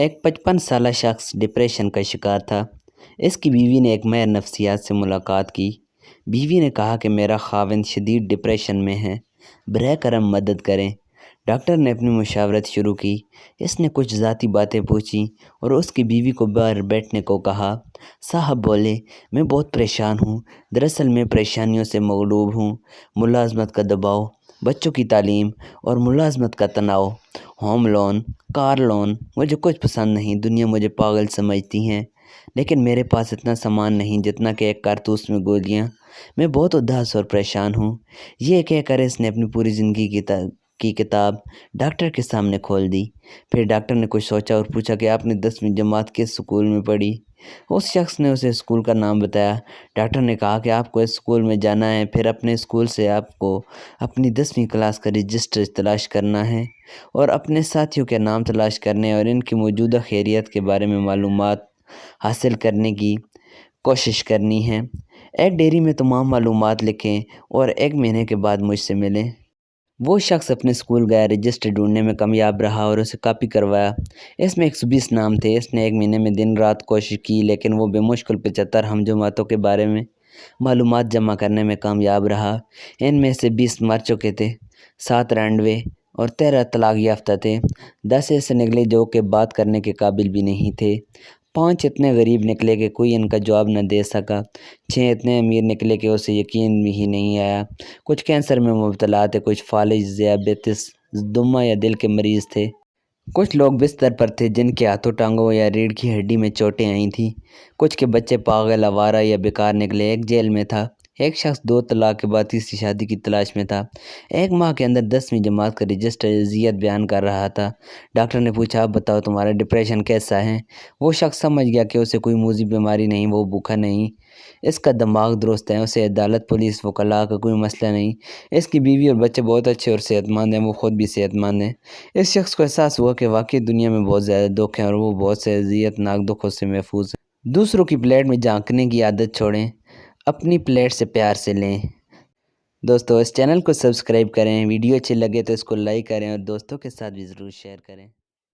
ایک 55 سالہ شخص ڈپریشن کا شکار تھا۔ اس کی بیوی نے ایک ماہر نفسیات سے ملاقات کی۔ بیوی نے کہا کہ میرا خاوند شدید ڈپریشن میں ہے، براہ کرم مدد کریں۔ ڈاکٹر نے اپنی مشاورت شروع کی۔ اس نے کچھ ذاتی باتیں پوچھیں اور اس کی بیوی کو باہر بیٹھنے کو کہا۔ صاحب بولے، میں بہت پریشان ہوں، دراصل میں پریشانیوں سے مغلوب ہوں، ملازمت کا دباؤ، بچوں کی تعلیم اور ملازمت کا تناؤ، ہوم لون، کار لون، مجھے کچھ پسند نہیں، دنیا مجھے پاگل سمجھتی ہے، لیکن میرے پاس اتنا سامان نہیں جتنا کہ ایک کارتوس میں گولیاں، میں بہت اداس اور پریشان ہوں۔ یہ کہہ کر اس نے اپنی پوری زندگی کی کتاب ڈاکٹر کے سامنے کھول دی۔ پھر ڈاکٹر نے کچھ سوچا اور پوچھا کہ آپ نے 10ویں جماعت کس اسکول میں پڑھی؟ اس شخص نے اسے اسکول کا نام بتایا۔ ڈاکٹر نے کہا کہ آپ کو اس اسکول میں جانا ہے، پھر اپنے اسکول سے آپ کو اپنی 10ویں کلاس کا رجسٹر تلاش کرنا ہے اور اپنے ساتھیوں کے نام تلاش کرنے اور ان کی موجودہ خیریت کے بارے میں معلومات حاصل کرنے کی کوشش کرنی ہے۔ ایک ڈیری میں تمام معلومات لکھیں اور 1 مہینے کے بعد مجھ سے ملیں۔ وہ شخص اپنے اسکول گیا، رجسٹر ڈھونڈنے میں کامیاب رہا اور اسے کاپی کروایا۔ اس میں 120 نام تھے۔ اس نے 1 مہینے میں دن رات کوشش کی، لیکن وہ بمشکل 75 ہم جماعتوں کے بارے میں معلومات جمع کرنے میں کامیاب رہا۔ ان میں سے 20 مر چکے تھے، 7 رانڈوے اور 13 طلاق یافتہ تھے۔ 10 ایسے نکلے جو کہ بات کرنے کے قابل بھی نہیں تھے۔ 5 اتنے غریب نکلے کہ کوئی ان کا جواب نہ دے سکا۔ 6 اتنے امیر نکلے کہ اسے یقین بھی نہیں آیا۔ کچھ کینسر میں مبتلا تھے، کچھ فالج، ذیابیطس، دمہ یا دل کے مریض تھے۔ کچھ لوگ بستر پر تھے جن کے ہاتھوں، ٹانگوں یا ریڑھ کی ہڈی میں چوٹیں آئی تھیں۔ کچھ کے بچے پاگل، آوارہ یا بیکار نکلے۔ ایک جیل میں تھا۔ ایک شخص 2 طلاق کے بعد تیسری شادی کی تلاش میں تھا۔ 1 ماہ کے اندر 10ویں جماعت کا رجسٹر اذیت بیان کر رہا تھا۔ ڈاکٹر نے پوچھا، اب بتاؤ تمہارا ڈپریشن کیسا ہے؟ وہ شخص سمجھ گیا کہ اسے کوئی موذی بیماری نہیں، وہ بھوکا نہیں، اس کا دماغ درست ہے، اسے عدالت، پولیس، وکلاء کا کوئی مسئلہ نہیں، اس کی بیوی اور بچے بہت اچھے اور صحت مند ہیں، وہ خود بھی صحت مند ہے۔ اس شخص کو احساس ہوا کہ واقعی دنیا میں بہت زیادہ دکھ ہیں اور وہ بہت سے اذیت ناک دکھوں سے محفوظ ہے۔ دوسروں کی پلیٹ میں جھانکنے کی عادت چھوڑیں، اپنی پلیٹ سے پیار سے لیں۔ دوستو، اس چینل کو سبسکرائب کریں، ویڈیو اچھی لگے تو اس کو لائک کریں اور دوستوں کے ساتھ بھی ضرور شیئر کریں۔